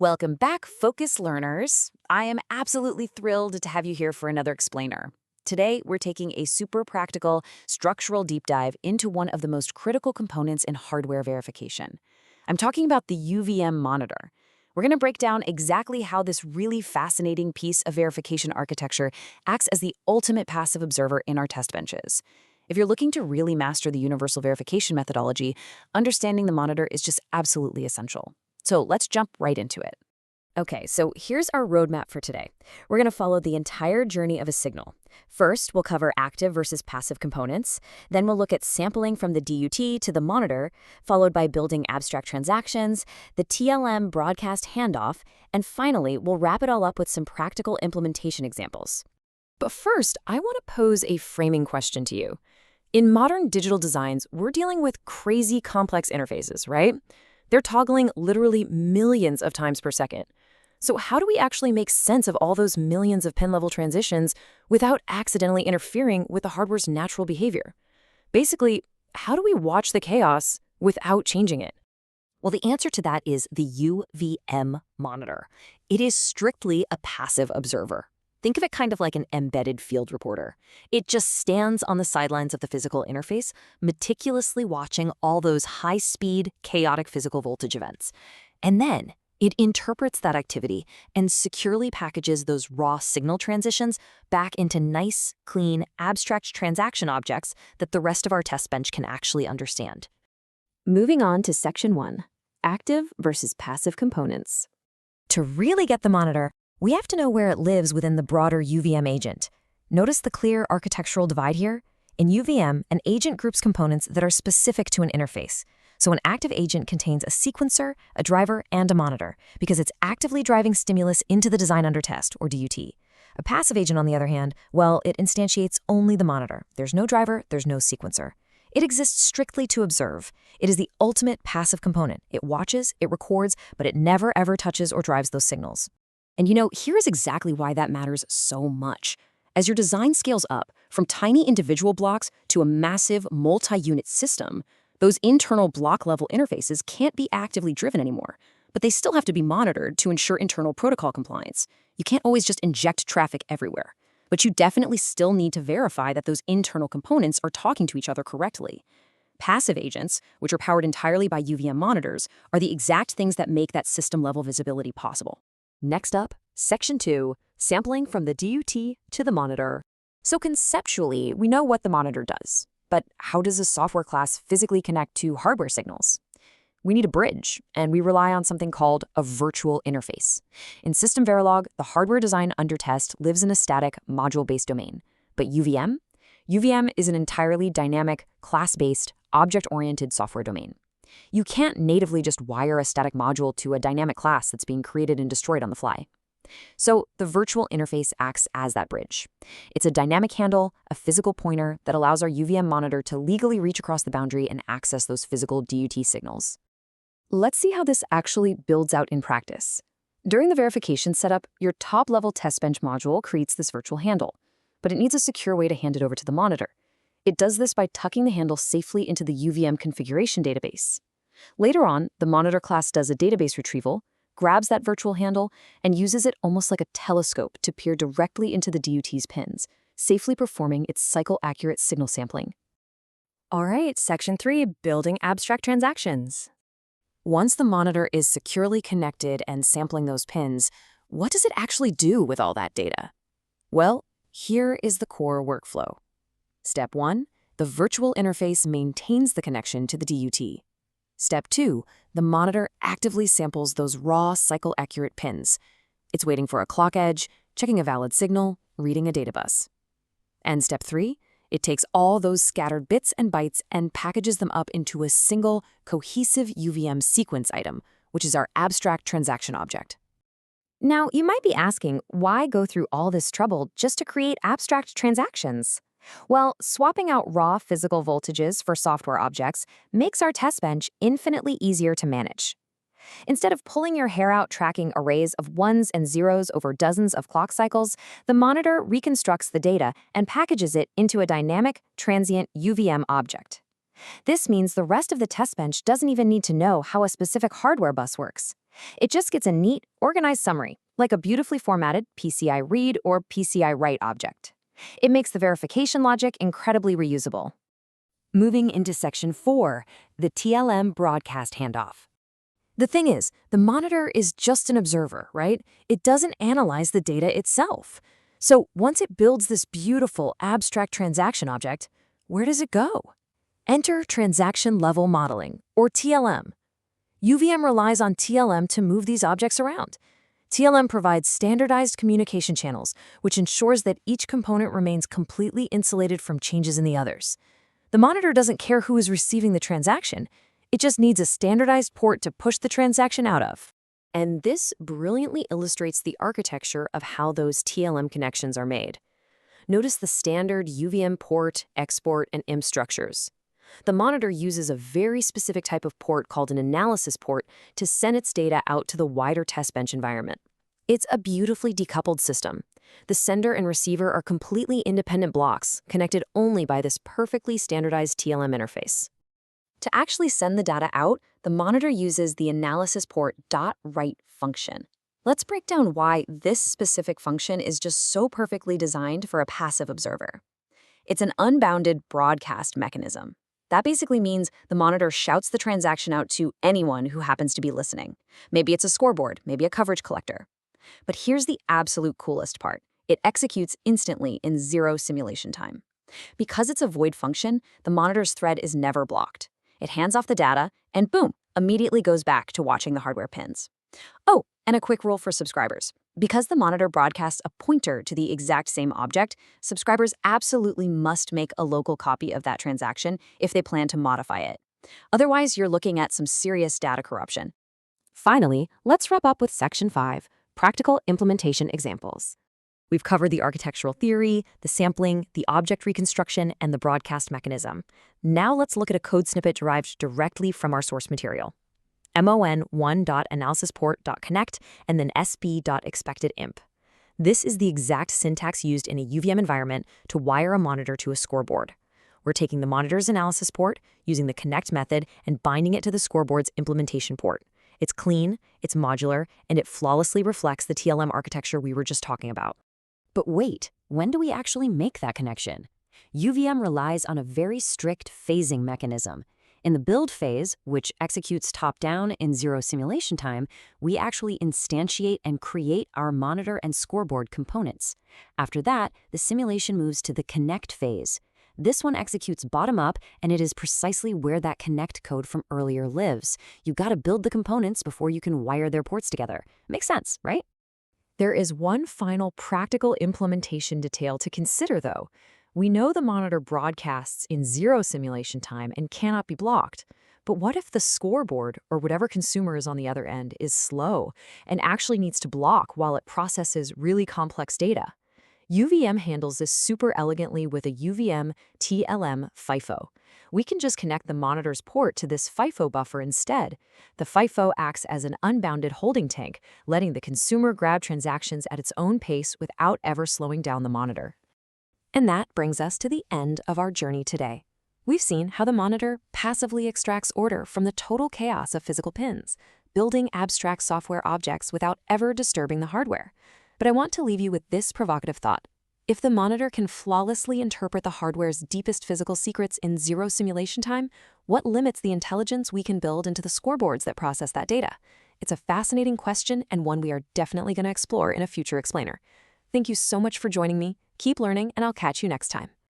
Welcome back, Focus Learners. I am absolutely thrilled to have you here for another explainer. Today, we're taking a super practical structural deep dive into one of the most critical components in hardware verification. I'm talking about the UVM monitor. We're going to break down exactly how this really fascinating piece of verification architecture acts as the ultimate passive observer in our test benches. If you're looking to really master the universal verification methodology, understanding the monitor is just absolutely essential. So let's jump right into it. Okay, so here's our roadmap for today. We're going to follow the entire journey of a signal. First, we'll cover active versus passive components. Then we'll look at sampling from the DUT to the monitor, followed by building abstract transactions, the TLM broadcast handoff, and finally, we'll wrap it all up with some practical implementation examples. But first, I want to pose a framing question to you. In modern digital designs, we're dealing with crazy complex interfaces, right? They're toggling literally millions of times per second. So how do we actually make sense of all those millions of pin-level transitions without accidentally interfering with the hardware's natural behavior? Basically, how do we watch the chaos without changing it? Well, the answer to that is the UVM monitor. It is strictly a passive observer. Think of it kind of like an embedded field reporter. It just stands on the sidelines of the physical interface, meticulously watching all those high-speed, chaotic physical voltage events. And then it interprets that activity and securely packages those raw signal transitions back into nice, clean, abstract transaction objects that the rest of our test bench can actually understand. Moving on to Section 1, Active versus Passive Components. To really get the monitor, we have to know where it lives within the broader UVM agent. Notice the clear architectural divide here? In UVM, an agent groups components that are specific to an interface. So an active agent contains a sequencer, a driver, and a monitor, because it's actively driving stimulus into the design under test, or DUT. A passive agent, on the other hand, well, it instantiates only the monitor. There's no driver, there's no sequencer. It exists strictly to observe. It is the ultimate passive component. It watches, it records, but it never ever touches or drives those signals. And here is exactly why that matters so much. As your design scales up, from tiny individual blocks to a massive multi-unit system, those internal block-level interfaces can't be actively driven anymore, but they still have to be monitored to ensure internal protocol compliance. You can't always just inject traffic everywhere, but you definitely still need to verify that those internal components are talking to each other correctly. Passive agents, which are powered entirely by UVM monitors, are the exact things that make that system-level visibility possible. Next up, Section 2, Sampling from the DUT to the monitor. So conceptually, we know what the monitor does. But how does a software class physically connect to hardware signals? We need a bridge, and we rely on something called a virtual interface. In SystemVerilog, the hardware design under test lives in a static, module-based domain. But UVM? UVM is an entirely dynamic, class-based, object-oriented software domain. You can't natively just wire a static module to a dynamic class that's being created and destroyed on the fly. So the virtual interface acts as that bridge. It's a dynamic handle, a physical pointer that allows our UVM monitor to legally reach across the boundary and access those physical DUT signals. Let's see how this actually builds out in practice. During the verification setup, your top-level test bench module creates this virtual handle, but it needs a secure way to hand it over to the monitor. It does this by tucking the handle safely into the UVM configuration database. Later on, the monitor class does a database retrieval, grabs that virtual handle, and uses it almost like a telescope to peer directly into the DUT's pins, safely performing its cycle-accurate signal sampling. All right, Section 3, Building Abstract Transactions. Once the monitor is securely connected and sampling those pins, what does it actually do with all that data? Well, here is the core workflow. Step 1, the virtual interface maintains the connection to the DUT. Step 2, the monitor actively samples those raw cycle-accurate pins. It's waiting for a clock edge, checking a valid signal, reading a data bus. And Step 3, it takes all those scattered bits and bytes and packages them up into a single, cohesive UVM sequence item, which is our abstract transaction object. Now, you might be asking, why go through all this trouble just to create abstract transactions? Well, swapping out raw physical voltages for software objects makes our test bench infinitely easier to manage. Instead of pulling your hair out tracking arrays of ones and zeros over dozens of clock cycles, the monitor reconstructs the data and packages it into a dynamic, transient UVM object. This means the rest of the test bench doesn't even need to know how a specific hardware bus works. It just gets a neat, organized summary, like a beautifully formatted PCI read or PCI write object. It makes the verification logic incredibly reusable. Moving into Section 4, the TLM broadcast handoff. The thing is, the monitor is just an observer, right? It doesn't analyze the data itself. So once it builds this beautiful abstract transaction object, where does it go? Enter Transaction Level Modeling, or TLM. UVM relies on TLM to move these objects around. TLM provides standardized communication channels, which ensures that each component remains completely insulated from changes in the others. The monitor doesn't care who is receiving the transaction. It just needs a standardized port to push the transaction out of. And this brilliantly illustrates the architecture of how those TLM connections are made. Notice the standard UVM port, export, and IMP structures. The monitor uses a very specific type of port called an analysis port to send its data out to the wider test bench environment. It's a beautifully decoupled system. The sender and receiver are completely independent blocks, connected only by this perfectly standardized TLM interface. To actually send the data out, the monitor uses the analysis port .write function. Let's break down why this specific function is just so perfectly designed for a passive observer. It's an unbounded broadcast mechanism. That basically means the monitor shouts the transaction out to anyone who happens to be listening. Maybe it's a scoreboard, maybe a coverage collector. But here's the absolute coolest part. It executes instantly in 0 simulation time. Because it's a void function, the monitor's thread is never blocked. It hands off the data, and boom, immediately goes back to watching the hardware pins. Oh, and a quick rule for subscribers. Because the monitor broadcasts a pointer to the exact same object, subscribers absolutely must make a local copy of that transaction if they plan to modify it. Otherwise, you're looking at some serious data corruption. Finally, let's wrap up with Section 5, Practical Implementation Examples. We've covered the architectural theory, the sampling, the object reconstruction, and the broadcast mechanism. Now let's look at a code snippet derived directly from our source material. mon1.analysisport.connect and then sb.expectedimp. This is the exact syntax used in a UVM environment to wire a monitor to a scoreboard. We're taking the monitor's analysis port, using the connect method, and binding it to the scoreboard's implementation port. It's clean, it's modular, and it flawlessly reflects the TLM architecture we were just talking about. But wait, when do we actually make that connection? UVM relies on a very strict phasing mechanism. In the build phase, which executes top-down in 0 simulation time, we actually instantiate and create our monitor and scoreboard components. After that, the simulation moves to the connect phase. This one executes bottom-up, and it is precisely where that connect code from earlier lives. You gotta build the components before you can wire their ports together. Makes sense, right? There is one final practical implementation detail to consider, though. We know the monitor broadcasts in 0 simulation time and cannot be blocked. But what if the scoreboard, or whatever consumer is on the other end, is slow and actually needs to block while it processes really complex data? UVM handles this super elegantly with a UVM TLM FIFO. We can just connect the monitor's port to this FIFO buffer instead. The FIFO acts as an unbounded holding tank, letting the consumer grab transactions at its own pace without ever slowing down the monitor. And that brings us to the end of our journey today. We've seen how the monitor passively extracts order from the total chaos of physical pins, building abstract software objects without ever disturbing the hardware. But I want to leave you with this provocative thought. If the monitor can flawlessly interpret the hardware's deepest physical secrets in 0 simulation time, what limits the intelligence we can build into the scoreboards that process that data? It's a fascinating question and one we are definitely going to explore in a future explainer. Thank you so much for joining me. Keep learning, and I'll catch you next time.